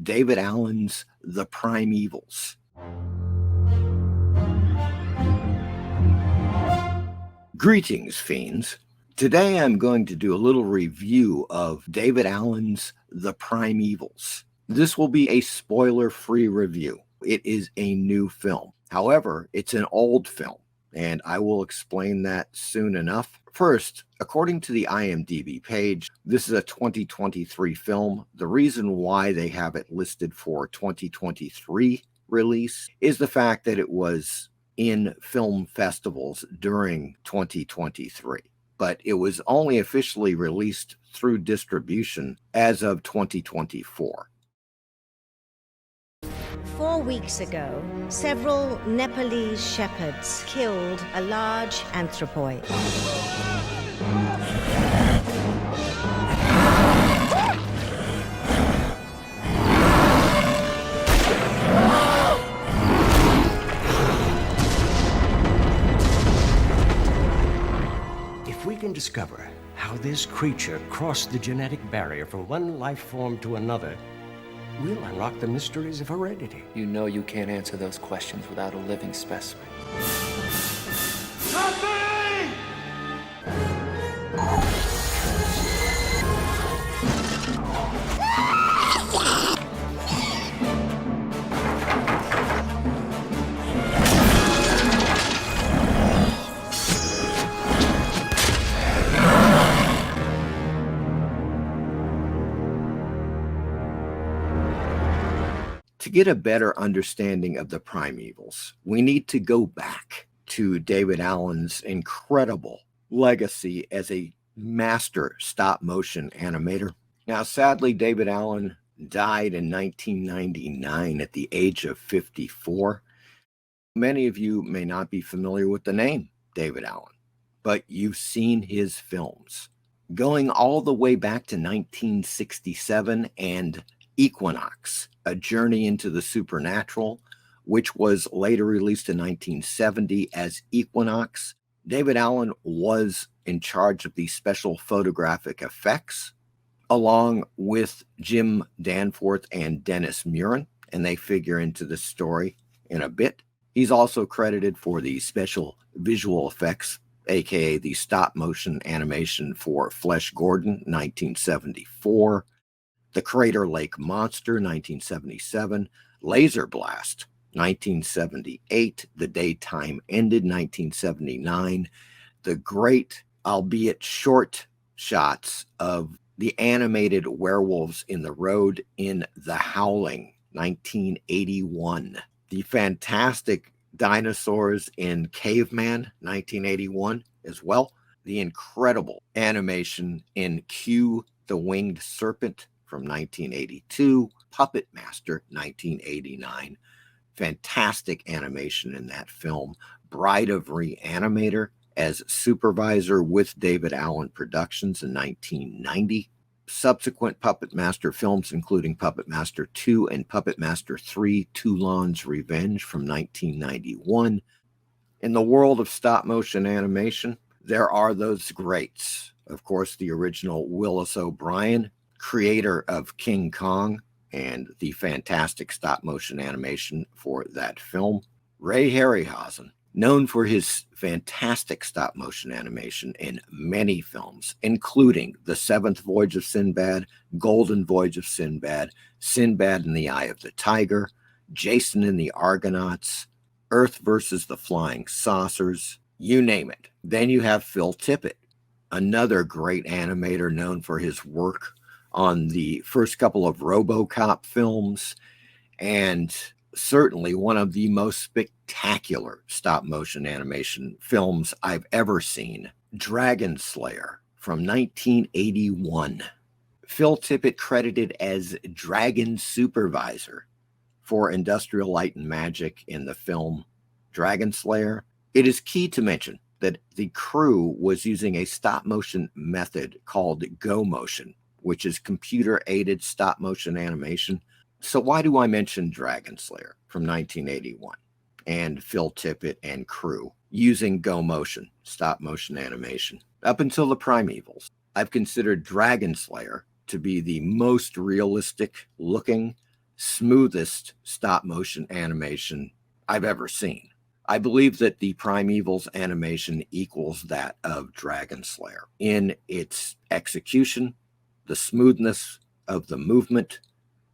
David Allen's The Primevals. Greetings, fiends. Today I'm going to do a little review of David Allen's The Primevals. This will be a spoiler-free review. It is a new film. However, it's an old film, and I will explain that soon enough. First, according to the IMDb page, this is a 2023 film. The reason why they have it listed for 2023 release is the fact that it was in film festivals during 2023. But it was only officially released through distribution as of 2024. 4 weeks ago, several Nepalese shepherds killed a large anthropoid. If we can discover how this creature crossed the genetic barrier from one life form to another, we'll unlock the mysteries of heredity. You know you can't answer those questions without a living specimen. To get a better understanding of the Primevals, we need to go back to David Allen's incredible legacy as a master stop-motion animator. Now, sadly, David Allen died in 1999 at the age of 54. Many of you may not be familiar with the name David Allen, but you've seen his films, going all the way back to 1967 and Equinox, A Journey into the Supernatural, which was later released in 1970 as Equinox. David Allen was in charge of the special photographic effects, along with Jim Danforth and Dennis Muren, and they figure into the story in a bit. He's also credited for the special visual effects, aka the stop-motion animation for Flesh Gordon, 1974, The Crater Lake Monster, 1977, Laser Blast, 1978, The Daytime Ended, 1979, the great, albeit short, shots of the animated werewolves in the road in The Howling, 1981, the fantastic dinosaurs in Caveman, 1981 as well, the incredible animation in Q, the Winged Serpent, from 1982, Puppet Master, 1989. Fantastic animation in that film. Bride of Reanimator as supervisor with David Allen Productions in 1990. Subsequent Puppet Master films, including Puppet Master 2 and Puppet Master 3, Toulon's Revenge from 1991. In the world of stop-motion animation, there are those greats. Of course, the original Willis O'Brien, creator of King Kong and the fantastic stop-motion animation for that film. Ray Harryhausen, known for his fantastic stop-motion animation in many films, including The Seventh Voyage of Sinbad, Golden Voyage of Sinbad, Sinbad and the Eye of the Tiger, Jason and the Argonauts, Earth versus the Flying Saucers, you name it. Then you have Phil Tippett, another great animator known for his work on the first couple of RoboCop films, and certainly one of the most spectacular stop-motion animation films I've ever seen, Dragon Slayer from 1981. Phil Tippett credited as Dragon Supervisor for Industrial Light and Magic in the film Dragon Slayer. It is key to mention that the crew was using a stop-motion method called Go Motion, which is computer-aided stop-motion animation. So why do I mention Dragon Slayer from 1981 and Phil Tippett and crew using Go Motion, stop-motion animation? Up until the Primevals, I've considered Dragon Slayer to be the most realistic looking smoothest stop motion animation I've ever seen. I believe that the Primevals animation equals that of Dragon Slayer in its execution, the smoothness of the movement.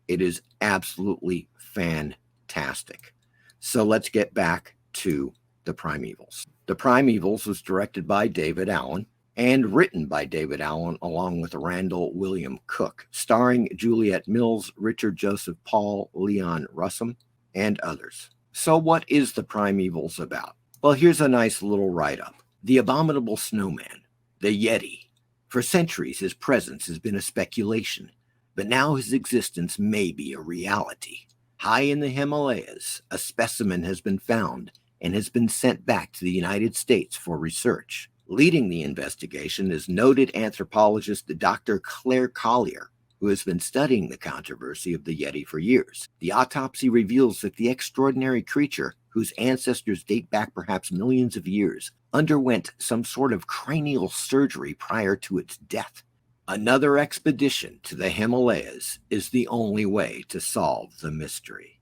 It is absolutely fantastic. So let's get back to the Primevals. The Primevals was directed by David Allen and written by David Allen along with Randall William Cook, starring Juliette Mills, Richard Joseph Paul, Leon Russum, and others. So what is the Primevals about? Well, here's a nice little write-up. The abominable snowman, the Yeti. For centuries, his presence has been a speculation, but now his existence may be a reality. High in the Himalayas, a specimen has been found and has been sent back to the United States for research. Leading the investigation is noted anthropologist Dr. Claire Collier, who has been studying the controversy of the Yeti for years. The autopsy reveals that the extraordinary creature, whose ancestors date back perhaps millions of years, underwent some sort of cranial surgery prior to its death. Another expedition to the Himalayas is the only way to solve the mystery.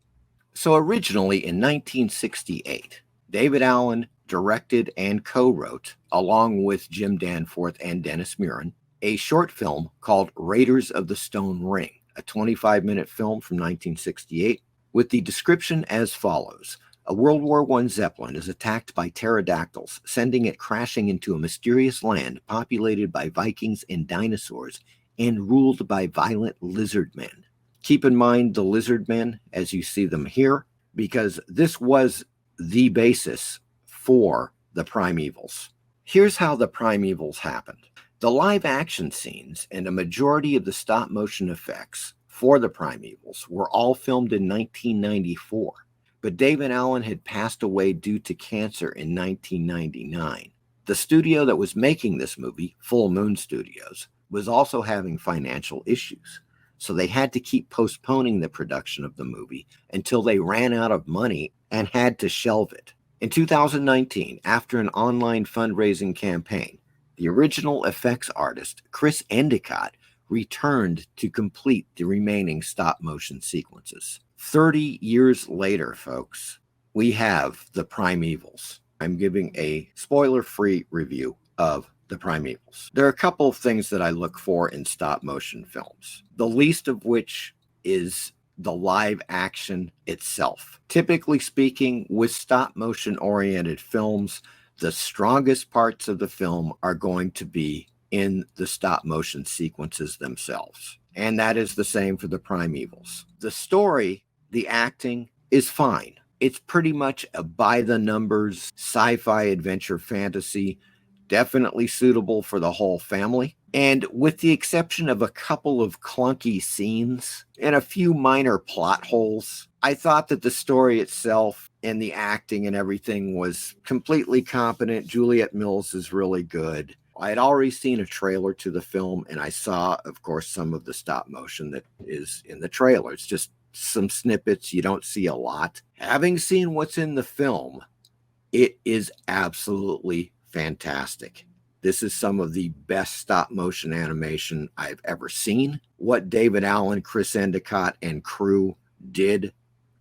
So originally in 1968, David Allen directed and co-wrote, along with Jim Danforth and Dennis Muren, a short film called Raiders of the Stone Ring, a 25-minute film from 1968, with the description as follows. A World War I Zeppelin is attacked by pterodactyls, sending it crashing into a mysterious land populated by Vikings and dinosaurs and ruled by violent lizard men. Keep in mind the lizard men as you see them here, because this was the basis for the Primevals. Here's how the Primevals happened. The live action scenes and a majority of the stop motion effects for the Primevals were all filmed in 1994, but David Allen had passed away due to cancer in 1999. The studio that was making this movie, Full Moon Studios, was also having financial issues, so they had to keep postponing the production of the movie until they ran out of money and had to shelve it. In 2019, after an online fundraising campaign, the original effects artist, Chris Endicott, returned to complete the remaining stop-motion sequences. 30 years later, folks, we have the Primevals. I'm giving a spoiler-free review of the Primevals. There are a couple of things that I look for in stop-motion films, the least of which is the live action itself. Typically speaking, with stop-motion-oriented films, the strongest parts of the film are going to be in the stop motion sequences themselves. And that is the same for the Primevals. The story, the acting is fine. It's pretty much a by the numbers sci-fi adventure fantasy, definitely suitable for the whole family. And with the exception of a couple of clunky scenes and a few minor plot holes, I thought that the story itself and the acting and everything was completely competent. Juliette Mills is really good. I had already seen a trailer to the film, and I saw, of course, some of the stop motion that is in the trailer. It's just some snippets. You don't see a lot. Having seen what's in the film, it is absolutely fantastic. This is some of the best stop motion animation I've ever seen. What David Allen, Chris Endicott, and crew did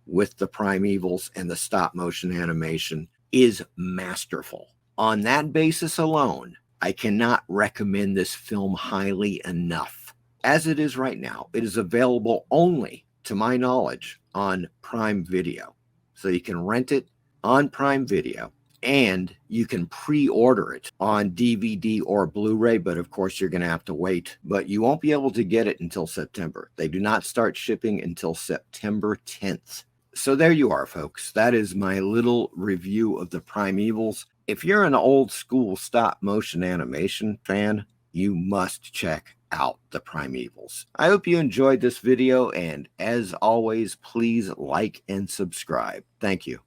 with the Primevals and the stop motion animation is masterful. On that basis alone, I cannot recommend this film highly enough. As it is right now, it is available only, to my knowledge, on Prime Video. So you can rent it on Prime Video, and you can pre-order it on DVD or Blu-ray, but of course you're going to have to wait. But you won't be able to get it until September. They do not start shipping until September 10th. So there you are, folks. That is my little review of the Primevals. If you're an old school stop motion animation fan, you must check out the Primevals. I hope you enjoyed this video, and as always, please like and subscribe. Thank you.